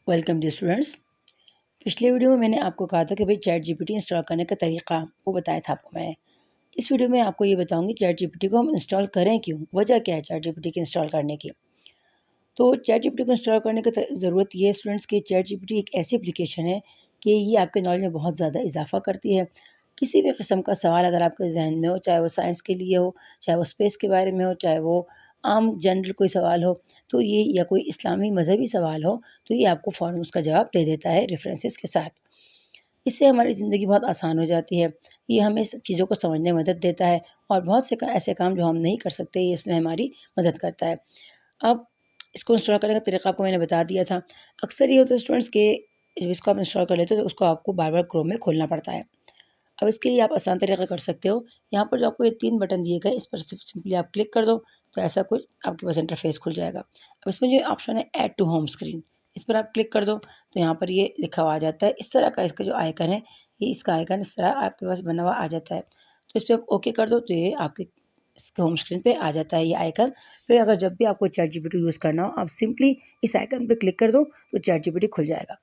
Welcome D students. पिछले video में मैंने आपको कहा था कि भाई चैट जीपीटी इंस्टॉल करने का तरीका वो बताया था आपको मैं। इस वीडियो में आपको ये बताऊंगी चैट जीपीटी को हम इंस्टॉल करें क्यों, वजह क्या है चैट जीपीटी के इंस्टॉल करने की। तो चैट जीपीटी को इंस्टॉल करने की ज़रूरत ये है स्टूडेंट्स कि चैट जीपीटी एक ऐसी एप्लीकेशन है कि ये आपके नॉलेज में बहुत ज़्यादा इजाफा करती है। किसी भी किस्म का सवाल अगर आपके जहन में हो, चाहे वो साइंस के लिए हो, चाहे वो स्पेस के बारे में हो, चाहे वो आम जनरल कोई सवाल हो, तो ये या कोई इस्लामी मज़हबी सवाल हो, तो ये आपको फ़ौरन उसका जवाब दे देता है रेफरेंसेस के साथ। इससे हमारी ज़िंदगी बहुत आसान हो जाती है। ये हमें चीज़ों को समझने में मदद देता है और बहुत से ऐसे काम जो हम नहीं कर सकते, ये इसमें हमारी मदद करता है। अब इसको इंस्टॉल करने का तरीका आपको मैंने बता दिया था। अक्सर ये होता है स्टूडेंट्स कि जब इसको आप इंस्टॉल कर लेते हो तो उसको आपको बार-बार क्रोम में खोलना पड़ता है। अब इसके लिए आप आसान तरीका कर सकते हो। यहाँ पर जो आपको ये 3 बटन दिए गए, इस पर सिंपली आप क्लिक कर दो, तो ऐसा कुछ आपके पास इंटरफेस खुल जाएगा। अब इसमें जो ऑप्शन है ऐड टू होम स्क्रीन, इस पर आप क्लिक कर दो, तो यहाँ पर ये लिखा हुआ आ जाता है। इस तरह का इसका जो आइकन है, ये इसका आइकन इस तरह आपके पास बना हुआ आ जाता है। तो इस पे आप ओके कर दो, तो ये आपके इसके होम स्क्रीन पे आ जाता है ये आइकन। फिर अगर जब भी आपको चैट जीपीटी यूज़ करना हो, आप सिंपली इस आइकन पे क्लिक कर दो, तो चैट जीपीटी खुल जाएगा।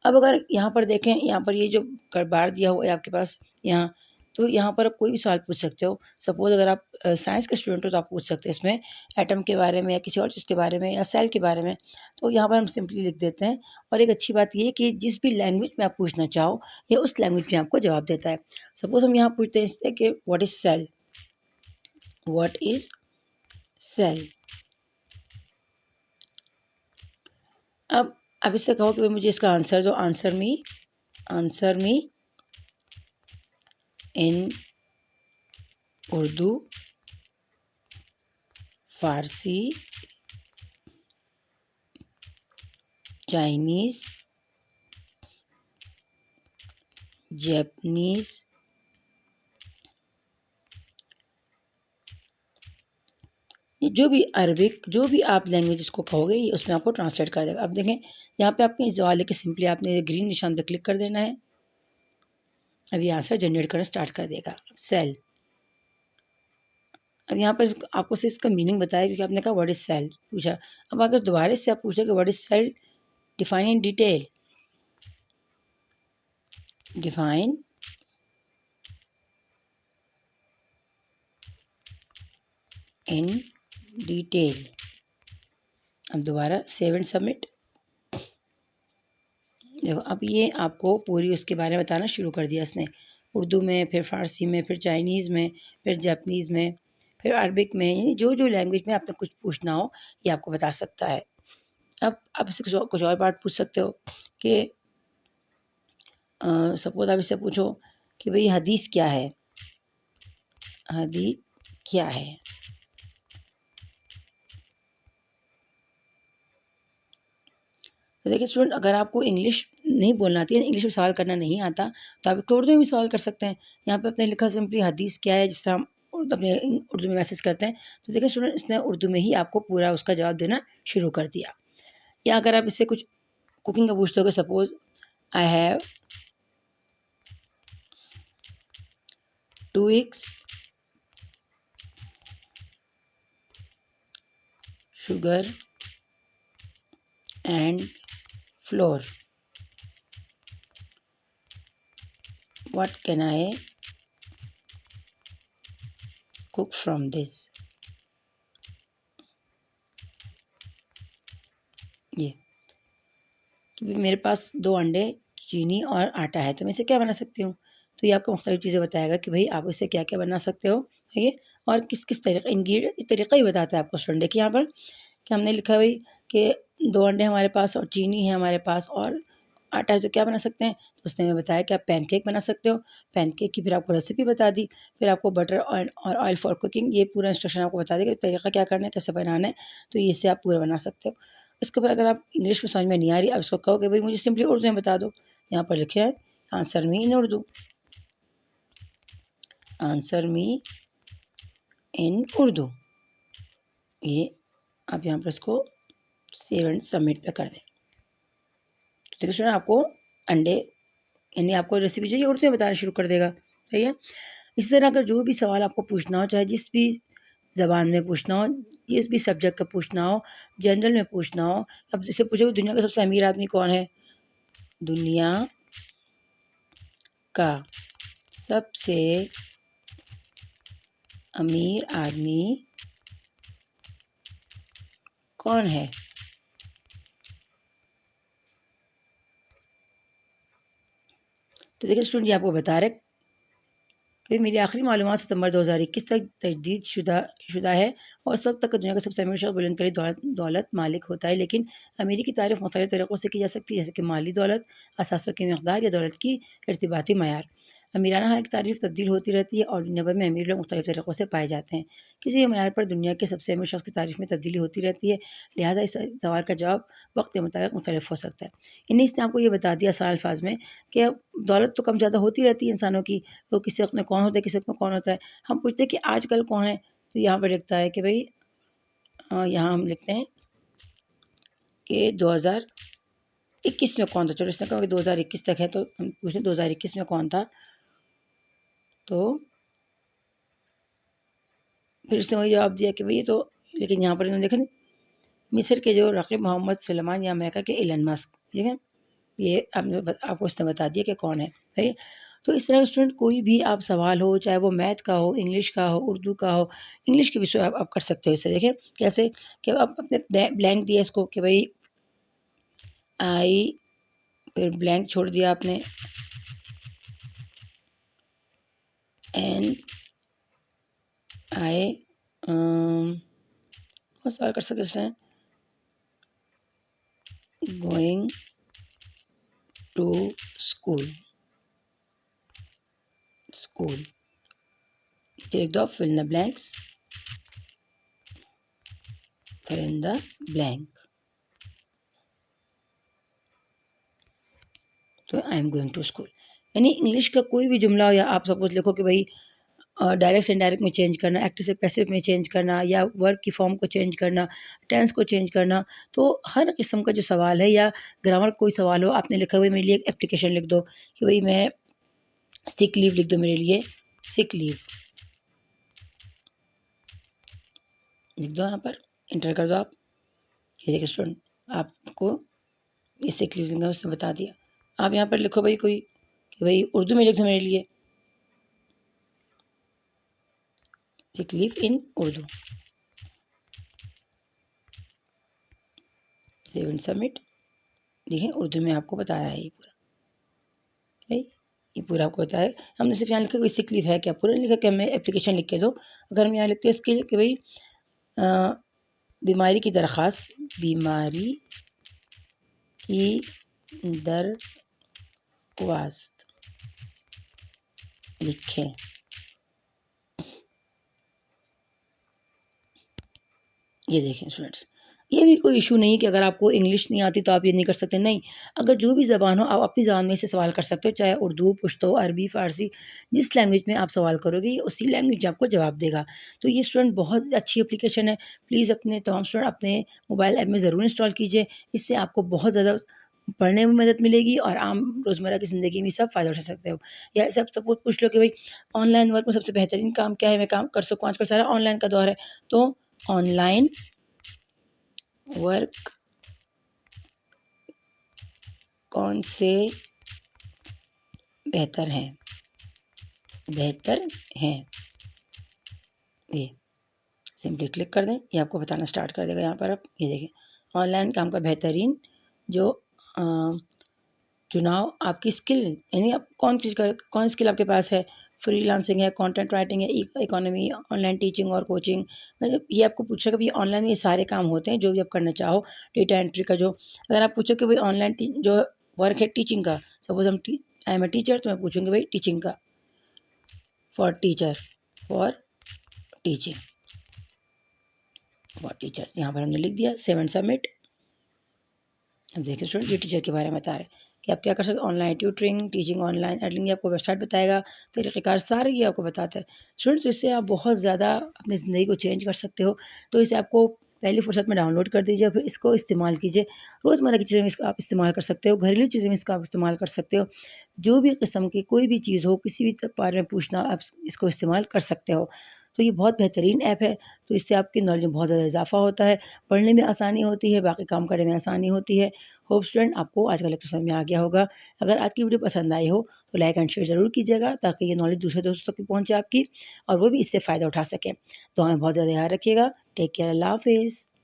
अब अगर यहाँ पर देखें, यहाँ पर ये जो बार दिया हुआ है आपके पास यहाँ, तो यहाँ पर आप कोई भी सवाल पूछ सकते हो। सपोज़ अगर आप साइंस के स्टूडेंट हो तो आप पूछ सकते हैं इसमें एटम के बारे में या किसी और चीज़ के बारे में या सेल के बारे में। तो यहाँ पर हम सिंपली लिख देते हैं। और एक अच्छी बात ये है कि जिस भी लैंग्वेज में आप पूछना चाहो, ये उस लैंग्वेज में आपको जवाब देता है। सपोज़ हम यहाँ पूछते हैं इससे कि what is cell? What is cell? अब आप इससे कहो कि भाई मुझे इसका आंसर दो। आंसर मी इन उर्दू, फारसी, चाइनीज़, जापानीज़, जो भी अरबिक, जो भी आप लैंग्वेज इसको कहोगे ये उसमें आपको ट्रांसलेट कर देगा। अब देखें यहाँ पे आपके सवाल लेके सिंपली आपने ग्रीन निशान पे क्लिक कर देना है। अब ये आंसर जनरेट करना स्टार्ट कर देगा। सेल, अब यहाँ पर आपको सिर्फ इसका मीनिंग बताया क्योंकि आपने कहा व्हाट इज सेल पूछा। अब अगर दोबारा से आप पूछे कि what is cell, define in detail, define in detail. अब दोबारा सेव एंड सबमिट। देखो अब ये आपको पूरी उसके बारे में बताना शुरू कर दिया इसने, उर्दू में, फिर फ़ारसी में, फिर चाइनीज़ में, फिर जापानीज़ में, फिर अरबिक में, यानी जो जो लैंग्वेज में आपने कुछ पूछना हो ये आपको बता सकता है। अब आप इससे कुछ और बात पूछ सकते हो कि सपोज़ आप इससे पूछो कि भाई हदीस क्या है? हदीस क्या है? तो देखिए स्टूडेंट, अगर आपको इंग्लिश नहीं बोलना आती है, इंग्लिश में सवाल करना नहीं आता, तो आप उर्दू में भी सवाल कर सकते हैं। यहाँ पे आपने लिखा सिंपली हदीस क्या है, जिस तरह हम अपने उर्दू में मैसेज करते हैं। तो देखिए स्टूडेंट, इसने उर्दू में ही आपको पूरा उसका जवाब देना शुरू कर दिया। या अगर आप इससे कुछ कुकिंग का पूछते हो, suppose I have 2 eggs, sugar and floor, what can I cook from this? ये कि मेरे पास 2 अंडे, चीनी और आटा है, तो मैं इसे क्या बना सकती हूँ? तो ये आपको मुख्तलिफ़ चीज़ें बताएगा कि भई आप इससे क्या-क्या बना सकते हो, ठीक है? और किस-किस तरीक़े इंग्रीडिएंट तरीक़ा ही बताता है आपको स्टूडेंट। देखिए यहाँ पर कि हमने लिखा है भई कि 2 अंडे हमारे पास और चीनी है हमारे पास और आटा है, तो क्या बना सकते हैं? तो उसने हमें बताया कि आप पैनकेक बना सकते हो। पैनकेक की फिर आपको रेसिपी बता दी, फिर आपको बटर और ऑयल फॉर कुकिंग ये पूरा इंस्ट्रक्शन आपको बता देगा, तरीक़ा क्या करना है, कैसे बनाना है, तो इससे आप पूरा बना सकते हो। इसके ऊपर अगर आप इंग्लिश में समझ में नहीं आ रही, आप इसको कहो कि भई मुझे सिंपली उर्दू में बता दो। यहाँ पर लिखे है आंसर मी इन उर्दू, आंसर मी इन उर्दू। ये आप यहाँ पर इसको सेव एंड सबमिट पे कर दें। तो देखिए स्टूडेंट, आपको अंडे यानी आपको रेसिपी चाहिए उर्दू में बताना शुरू कर देगा, सही है। इसी तरह अगर जो भी सवाल आपको पूछना हो, चाहे जिस भी ज़बान में पूछना हो, जिस भी सब्जेक्ट का पूछना हो, जनरल में पूछना हो। अब जैसे पूछो दुनिया का सबसे अमीर आदमी कौन है, दुनिया का सबसे अमीर आदमी कौन है, तो देखिए स्टूडेंट ये आपको बता रहे कि मेरी आखिरी मालूमात सितंबर 2021 तक तजदीद शुदा है और उस वक्त तक दुनिया का सबसे अमीर शख्स बुलंद तरीन दौलत मालिक होता है। लेकिन अमीरी की तारीफ मुख्तलिफ तरीक़ों से की जा सकती है, जैसे कि माली दौलत, असासों की मकदार या दौलत की इर्तिबाती मयार। अमीराना हाल की तारीफ तब्दील होती रहती है और दुनिया भर में अमीर लोग मुख्तलिफ तरीक़ों से पाए जाते हैं। किसी भी मयार पर दुनिया के सबसे अमीर शख्स की तारीफ में तब्दीली होती रहती है, लिहाजा इस सवाल का जवाब वक्त के मुताबिक मुख्तलिफ हो सकता है। इन्हीं इसने आपको ये बता दिया आसान अल्फाज में कि दौलत तो कम ज़्यादा होती रहती है इंसानों की, तो किसी वक्त में कौन होता है, किसी वक्त में कौन होता है। हम पूछते हैं कि आजकल कौन है, तो यहाँ पर लिखता है कि भाई यहाँ हम लिखते हैं कि 2021 में कौन था। चलो इसने कहा कि 2021 तक है, तो हम पूछें 2021 में कौन था, तो फिर उसने वही जवाब दिया कि भाई ये तो, लेकिन यहाँ पर इन्होंने देखा मिस्र के जो रकीब मोहम्मद सुलेमान या अमेरिका के एलन मस्क, ठीक है, ये आपको उसने बता दिया कि कौन है। सही है। तो इस तरह स्टूडेंट कोई भी आप सवाल हो, चाहे वो मैथ का हो, इंग्लिश का हो, उर्दू का हो, इंग्लिश के विषय आप कर सकते हो। इससे देखें कैसे कि आप अपने ब्लैंक दिया इसको कि भाई आई, फिर ब्लैंक छोड़ दिया आपने, एन आई, कौन सवाल कर सकते हैं, going to school, take the fill in the blanks, fill in the blank, तो I am going to school. यानी इंग्लिश का कोई भी जुमला हो, या आप सपोज लिखो कि भाई डायरेक्ट से इनडायरेक्ट में चेंज करना, एक्टिव से पैसिव में चेंज करना, या वर्ब की फॉर्म को चेंज करना, टेंस को चेंज करना, तो हर किस्म का जो सवाल है या ग्रामर कोई सवाल हो, आपने लिखा हुआ मेरे लिए एक एप्लीकेशन लिख दो कि भाई मैं सिक लीव लिख दो, मेरे लिए सिक लीव लिख दो, यहाँ पर इंटर कर दो आप। ये देखिए स्टूडेंट आपको ये सिक लीव लिखना उसने बता दिया। आप यहाँ पर लिखो भाई कोई कि भाई उर्दू में लिख दो मेरे लिए sick leave in Urdu, save and submit. देखिए उर्दू में आपको बताया है ये पूरा, भाई ये पूरा आपको बताया। हमने सिर्फ यहाँ लिखा कोई सिक लीव है क्या, पूरा लिखा कि हमें एप्लीकेशन लिख के दो। अगर हम यहाँ लिखते हैं इसके लिए कि भाई बीमारी की दरख्वास्त, बीमारी की दरख्वास्त लिखें, ये देखें स्टूडेंट्स, ये भी कोई इशू नहीं है कि अगर आपको इंग्लिश नहीं आती तो आप ये नहीं कर सकते, नहीं। अगर जो भी ज़बान हो आप अपनी ज़बान में से सवाल कर सकते हो, चाहे उर्दू, पुश्तो, अरबी, फ़ारसी, जिस लैंग्वेज में आप सवाल करोगे ये उसी लैंग्वेज में आपको जवाब देगा। तो ये स्टूडेंट बहुत अच्छी एप्लीकेशन है, प्लीज़ अपने तमाम स्टूडेंट अपने मोबाइल ऐप में ज़रूर इंस्टॉल कीजिए। इससे आपको बहुत ज़्यादा पढ़ने में मदद मिलेगी और आम रोज़मर्रा की ज़िंदगी में सब फ़ायदा उठा सकते हो। या सब सपोज़ पूछ लो कि भाई ऑनलाइन वर्क में सबसे बेहतरीन काम क्या है, मैं काम कर सकूँ, आजकल सारा ऑनलाइन का दौर है, तो ऑनलाइन वर्क कौन से बेहतर हैं, ये सिंपली क्लिक कर दें, ये आपको बताना स्टार्ट कर देगा। यहाँ पर आप ये देखें ऑनलाइन काम का बेहतरीन जो चुनाव आपकी स्किल, यानी आप कौन स्किल आपके पास है, फ्रीलांसिंग है, कंटेंट राइटिंग है, इकोनॉमी, ऑनलाइन टीचिंग और कोचिंग, मतलब ये आपको पूछेगा कि ऑनलाइन में ये सारे काम होते हैं जो भी आप करना चाहो। डेटा एंट्री का जो, अगर आप पूछो कि भाई ऑनलाइन जो वर्क है टीचिंग का, सपोज हम आई एम ए टीचर, तो मैं पूछूंगी भाई टीचिंग का, फॉर टीचर, यहाँ पर हमने लिख दिया, सेव एंड सबमिट। अब देखिए स्टूडेंट ये टीचर के बारे में बता रहे हैं कि आप क्या कर सकते हैं, online tutoring, teaching, online editing, आपको वेबसाइट बताएगा, तरीक़ेकार सारे ये आपको बताता है स्टूडेंट। तो इससे आप बहुत ज़्यादा अपनी ज़िंदगी को चेंज कर सकते हो। तो इसे आपको पहली फुर्सत में डाउनलोड कर दीजिए, फिर इसको इस्तेमाल कीजिए। रोज़मर्रा की चीज़ों में इसको आप इस्तेमाल कर सकते हो, घरेलू चीज़ों में इसका आप इस्तेमाल कर सकते हो। जो भी किस्म की कोई भी चीज़ हो, किसी भी बारे में पूछना, आप इसको इस्तेमाल कर सकते हो। तो ये बहुत बेहतरीन ऐप है। तो इससे आपकी नॉलेज में बहुत ज़्यादा इज़ाफ़ा होता है, पढ़ने में आसानी होती है, बाकी काम करने में आसानी होती है। होप स्टूडेंट आपको आज का लेक्चर समझ में आ गया होगा। अगर आज की वीडियो पसंद आई हो तो लाइक एंड शेयर ज़रूर कीजिएगा, ताकि ये नॉलेज दूसरे दोस्तों तक भी पहुँचे आपकी और वो भी इससे फ़ायदा उठा सकें। तो हमें बहुत ज़्यादा याद रखिएगा। टेक केयर, अल्लाह हाफ़िज़।